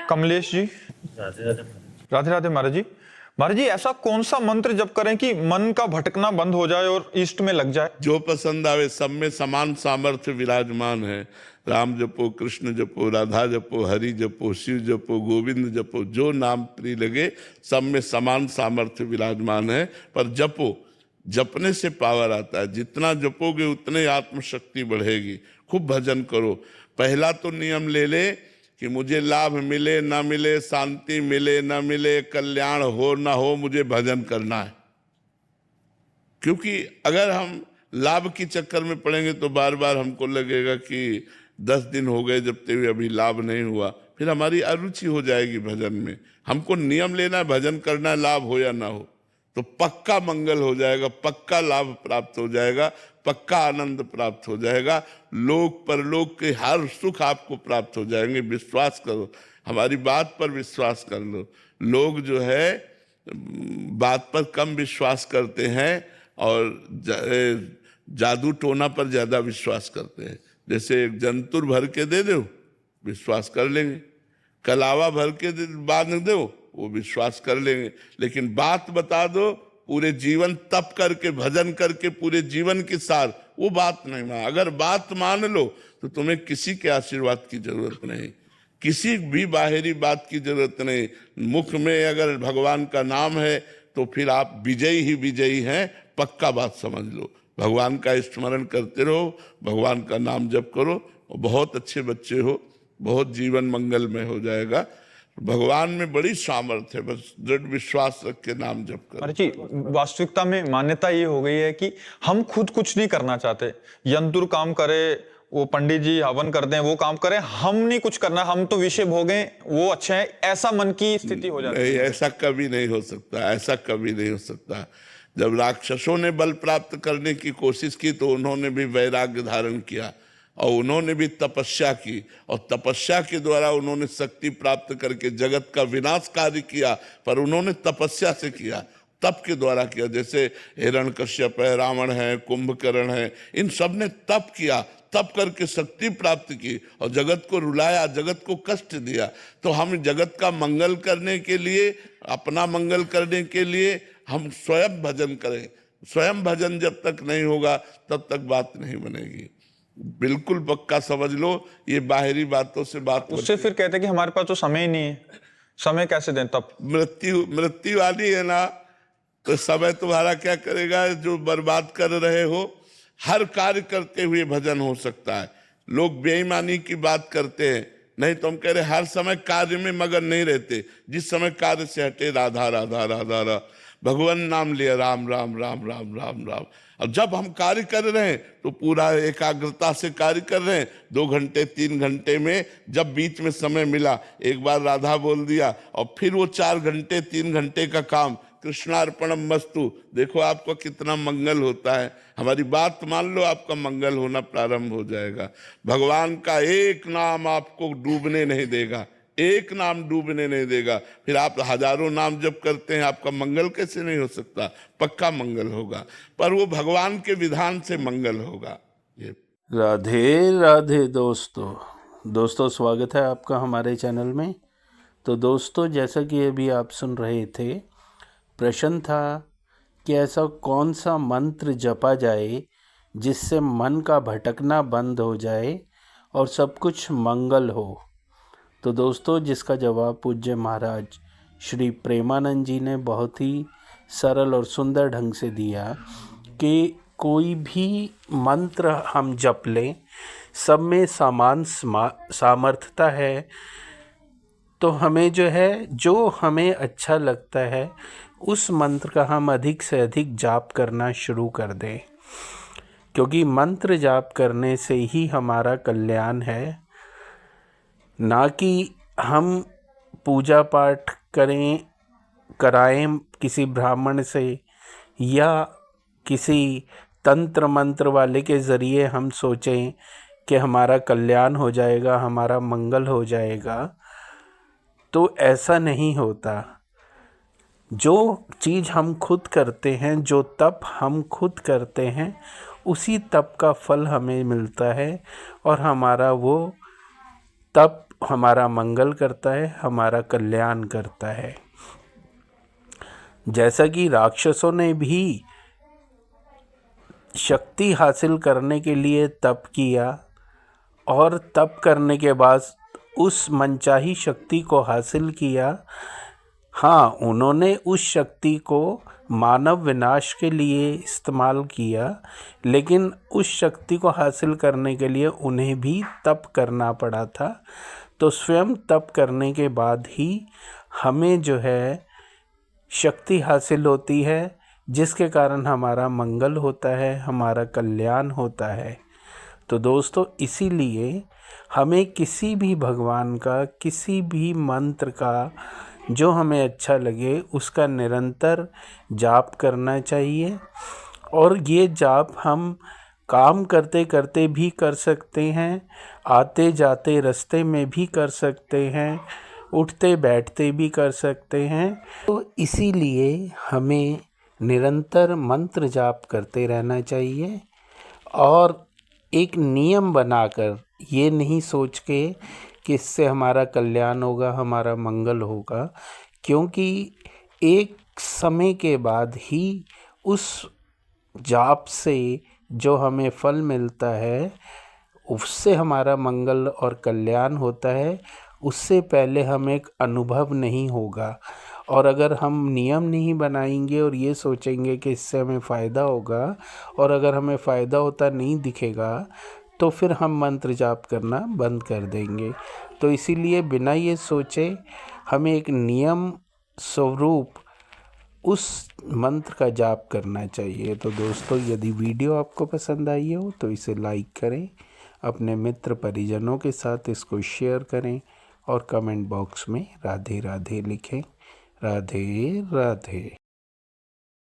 कमलेश जी, राधे राधे महाराज जी। महाराज जी, ऐसा कौन सा मंत्र जप करें कि मन का भटकना बंद हो जाए और इष्ट में लग जाए? जो पसंद आवे, सब में समान सामर्थ्य विराजमान है। राम जपो, कृष्ण जपो, राधा जपो, हरि जपो, शिव जपो, गोविंद जपो, जो नाम प्रिय लगे, सब में समान सामर्थ्य विराजमान है। पर जपो, जपने से पावर आता है। जितना जपोगे उतने आत्मशक्ति बढ़ेगी। खूब भजन करो। पहला तो नियम ले ले कि मुझे लाभ मिले ना मिले, शांति मिले ना मिले, कल्याण हो ना हो, मुझे भजन करना है। क्योंकि अगर हम लाभ के चक्कर में पड़ेंगे तो बार बार हमको लगेगा कि 10 दिन हो गए जबते हुए अभी लाभ नहीं हुआ, फिर हमारी अरुचि हो जाएगी भजन में। हमको नियम लेना है, भजन करना है, लाभ हो या ना हो, तो पक्का मंगल हो जाएगा, पक्का लाभ प्राप्त हो जाएगा, पक्का आनंद प्राप्त हो जाएगा। लोक परलोक के हर सुख आपको प्राप्त हो जाएंगे। विश्वास करो, हमारी बात पर विश्वास कर लो। लोग जो है बात पर कम विश्वास करते हैं और जादू टोना पर ज्यादा विश्वास करते हैं। जैसे एक जंतुर भर के दे दो, विश्वास कर लेंगे। कलावा भर के बांध दो, वो विश्वास कर लेंगे। लेकिन बात बता दो, पूरे जीवन तप करके, भजन करके, पूरे जीवन के सार, वो बात नहीं मान। अगर बात मान लो तो तुम्हें किसी के आशीर्वाद की जरूरत नहीं, किसी भी बाहरी बात की जरूरत नहीं। मुख में अगर भगवान का नाम है तो फिर आप विजयी ही विजयी हैं, पक्का बात समझ लो। भगवान का स्मरण करते रहो, भगवान का नाम जप करो, और बहुत अच्छे बच्चे हो, बहुत जीवन मंगलमय हो जाएगा। भगवान में बड़ी सामर्थ्य है, बस दृढ़ विश्वास रख के नाम जप करो। महाराज जी, वास्तविकता में मान्यता ये हो गई है कि हम खुद कुछ नहीं करना चाहते। यंतुर काम करे, वो पंडित जी हवन कर दें, वो काम करें, हम नहीं कुछ करना, हम तो विषय भोगें, वो अच्छा है, ऐसा मन की स्थिति हो जाती है। ऐसा कभी नहीं हो सकता, ऐसा कभी नहीं हो सकता। जब राक्षसों ने बल प्राप्त करने की कोशिश की तो उन्होंने भी वैराग्य धारण किया और उन्होंने भी तपस्या की, और तपस्या के द्वारा उन्होंने शक्ति प्राप्त करके जगत का विनाश कार्य किया। पर उन्होंने तपस्या से किया, तप के द्वारा किया। जैसे हिरण्यकश्यप है, रावण है, कुंभकर्ण है, इन सब ने तप किया, तप करके शक्ति प्राप्त की और जगत को रुलाया, जगत को कष्ट दिया। तो हम जगत का मंगल करने के लिए, अपना मंगल करने के लिए हम स्वयं भजन करें। स्वयं भजन जब तक नहीं होगा तब तक बात नहीं बनेगी। बिल्कुल पक्का समझ लो, ये बाहरी बातों से बात उससे फिर कहते हैं कि हमारे पास तो समय ही नहीं है, समय कैसे दें? तब मृत्यु वाली है ना, तो समय तुम्हारा क्या करेगा? जो बर्बाद कर रहे हो, हर कार्य करते हुए भजन हो सकता है। लोग बेईमानी की बात करते हैं, नहीं तो हम कह रहे हर समय कार्य में मगन नहीं रहते। जिस समय कार्य से हटे, राधा राधा राधा राधा, भगवान नाम लिया, राम राम राम राम राम राम। अब जब हम कार्य कर रहे हैं तो पूरा एकाग्रता से कार्य कर रहे हैं। 2 घंटे 3 घंटे में जब बीच में समय मिला, एक बार राधा बोल दिया, और फिर वो 4 घंटे 3 घंटे का काम कृष्णार्पणम मस्तु। देखो आपको कितना मंगल होता है। हमारी बात मान लो, आपका मंगल होना प्रारंभ हो जाएगा। भगवान का एक नाम आपको डूबने नहीं देगा, एक नाम डूबने नहीं देगा। फिर आप हजारों नाम जब करते हैं, आपका मंगल कैसे नहीं हो सकता? पक्का मंगल होगा, पर वो भगवान के विधान से मंगल होगा। ये राधे राधे दोस्तों, स्वागत है आपका हमारे चैनल में। तो दोस्तों, जैसा कि अभी आप सुन रहे थे, प्रश्न था कि ऐसा कौन सा मंत्र जपा जाए जिससे मन का भटकना बंद हो जाए और सब कुछ मंगल हो। तो दोस्तों, जिसका जवाब पूज्य महाराज श्री प्रेमानंद जी ने बहुत ही सरल और सुंदर ढंग से दिया कि कोई भी मंत्र हम जप लें, सब में समान सामर्थ्यता है। तो हमें जो है, जो हमें अच्छा लगता है, उस मंत्र का हम अधिक से अधिक जाप करना शुरू कर दें, क्योंकि मंत्र जाप करने से ही हमारा कल्याण है। ना कि हम पूजा पाठ कराएं किसी ब्राह्मण से या किसी तंत्र मंत्र वाले के ज़रिए हम सोचें कि हमारा कल्याण हो जाएगा, हमारा मंगल हो जाएगा। तो ऐसा नहीं होता। जो चीज़ हम खुद करते हैं, जो तप हम खुद करते हैं, उसी तप का फल हमें मिलता है और हमारा वो तप हमारा मंगल करता है, हमारा कल्याण करता है। जैसा कि राक्षसों ने भी शक्ति हासिल करने के लिए तप किया और तप करने के बाद उस मनचाही शक्ति को हासिल किया। हाँ, उन्होंने उस शक्ति को मानव विनाश के लिए इस्तेमाल किया, लेकिन उस शक्ति को हासिल करने के लिए उन्हें भी तप करना पड़ा था। तो स्वयं तप करने के बाद ही हमें जो है शक्ति हासिल होती है, जिसके कारण हमारा मंगल होता है, हमारा कल्याण होता है। तो दोस्तों, इसीलिए हमें किसी भी भगवान का, किसी भी मंत्र का जो हमें अच्छा लगे उसका निरंतर जाप करना चाहिए। और ये जाप हम काम करते करते भी कर सकते हैं, आते जाते रास्ते में भी कर सकते हैं, उठते बैठते भी कर सकते हैं। तो इसीलिए हमें निरंतर मंत्र जाप करते रहना चाहिए और एक नियम बनाकर, ये नहीं सोच के कि इससे हमारा कल्याण होगा, हमारा मंगल होगा, क्योंकि एक समय के बाद ही उस जाप से जो हमें फल मिलता है उससे हमारा मंगल और कल्याण होता है। उससे पहले हमें एक अनुभव नहीं होगा। और अगर हम नियम नहीं बनाएंगे और ये सोचेंगे कि इससे हमें फ़ायदा होगा, और अगर हमें फ़ायदा होता नहीं दिखेगा, तो फिर हम मंत्र जाप करना बंद कर देंगे। तो इसीलिए बिना ये सोचे हमें एक नियम स्वरूप उस मंत्र का जाप करना चाहिए। तो दोस्तों, यदि वीडियो आपको पसंद आई हो तो इसे लाइक करें, अपने मित्र परिजनों के साथ इसको शेयर करें और कमेंट बॉक्स में राधे राधे लिखें। राधे राधे।